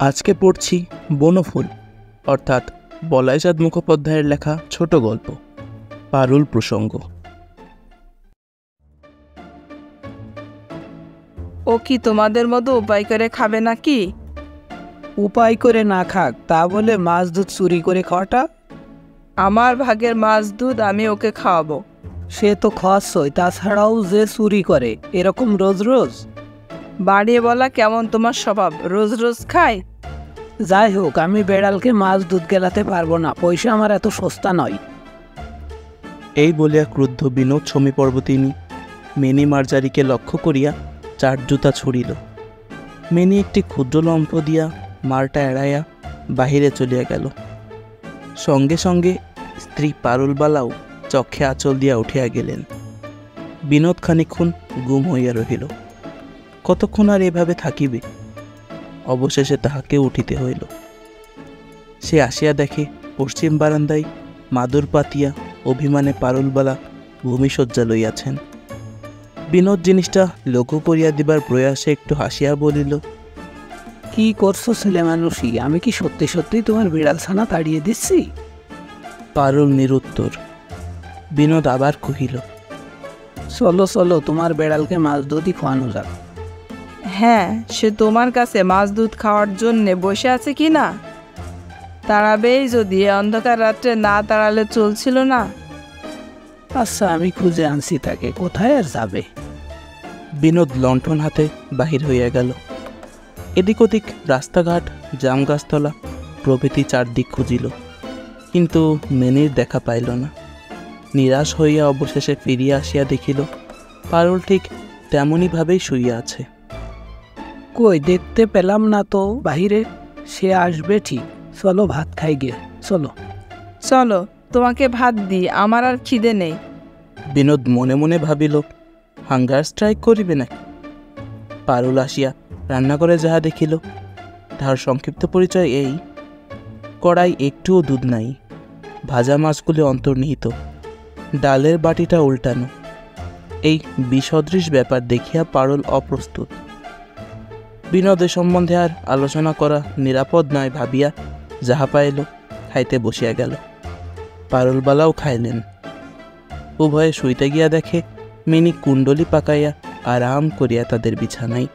আজকে পড়ছি বনফুল অর্থাৎ বলাইচাঁদ মুখোপাধ্যায়ের লেখা ছোট গল্প পারুল প্রসঙ্গ। ও কি তোমাদের মতো উপায় করে খাবে নাকি? উপায় করে না খাক তা বলে মাছ দুধ চুরি করে খাওয়াটা? আমার ভাগের মাছ দুধ আমি ওকে খাওয়াবো। সে তো খরচই, তাছাড়াও যে চুরি করে এরকম রোজ রোজ। বাড়িয়ে বলা কেমন তোমার স্বভাব, রোজ রোজ খাই? যাই হোক, আমি বেড়ালকে মাছ দুধ গেলাতে পারবো না, পয়সা আমার এত সস্তা নয়। এই বলিয়া ক্রুদ্ধ বিনোদ সমীপর্বতিনী মেনি মার্জারিকে লক্ষ্য করিয়া চার জুতা ছুড়িল। মেনি একটি ক্ষুদ্র লম্ফ দিয়া মারটা এড়াইয়া বাহিরে চলিয়া গেল। সঙ্গে সঙ্গে স্ত্রী পারুলবালাও চক্ষে আঁচল দিয়া উঠিয়া গেলেন। বিনোদ খানিকক্ষণ গুম হইয়া রহিল। কতক্ষণ আর এভাবে থাকিবে? অবশেষে তাহাকে উঠিতে হইল। সে আসিয়া দেখে পশ্চিম বারান্দায় মাদুর পাতিয়া অভিমানে পারুলবালা ভূমিশয্যা লইয়াছেন। বিনোদ জিনিসটা লঘু করিয়া দিবার প্রয়াসে একটু হাসিয়া বলিল, কি করছো ছেলে মানুষই? আমি কি সত্যি সত্যি তোমার বিড়াল ছানা তাড়িয়ে দিচ্ছি? পারুল নিরুত্তর। বিনোদ আবার কহিল, চলো চলো, তোমার বেড়ালকে মাছ দুধই খাওয়ানো যাক। হ্যাঁ, সে তোমার কাছে মাছ দুধ খাওয়ার জন্যে বসে আছে কি না? তাড়াবেই যদি, অন্ধকার রাত্রে না তাড়ালে চলছিল না। আচ্ছা, আমি খুঁজে আনছি তাকে, কোথায় আর যাবে? বিনোদ লণ্ঠন হাতে বাহির হইয়া গেল। এদিক ওদিক রাস্তাঘাট, জাম গাছতলা প্রভৃতি চারদিক খুঁজিল, কিন্তু মেনির দেখা পাইল না। নিরাশ হইয়া অবশেষে ফিরিয়া আসিয়া দেখিল পারুল ঠিক তেমনইভাবেই শুইয়া আছে। কই, দেখতে পেলাম না তো বাহিরে। সে আসবে ঠিক, চলো ভাত খাই গে, চলো। চলো, তোমাকে ভাত দিই, আমার আর খিদে নেই। বিনোদ মনে মনে ভাবিল, হাঙ্গার স্ট্রাইক করিবে নাকি? পারুল আসিয়া রান্নাঘরে যাহা দেখিল তাহার সংক্ষিপ্ত পরিচয় এই: কড়াই একটুও দুধ নাই, ভাজা মাছগুলি অন্তর্নিহিত, ডালের বাটিটা উল্টানো। এই বিসদৃশ ব্যাপার দেখিয়া পারুল অপ্রস্তুত। বিনোদের সম্বন্ধে আর আলোচনা করা নিরাপদ নয় ভাবিয়া যাহা পাইল খাইতে বসিয়া গেল। পারুলবালাও খাইলেন। উভয়ে শুইতে গিয়া দেখে মিনি কুণ্ডলি পাকাইয়া আরাম করিয়া তাদের বিছানায়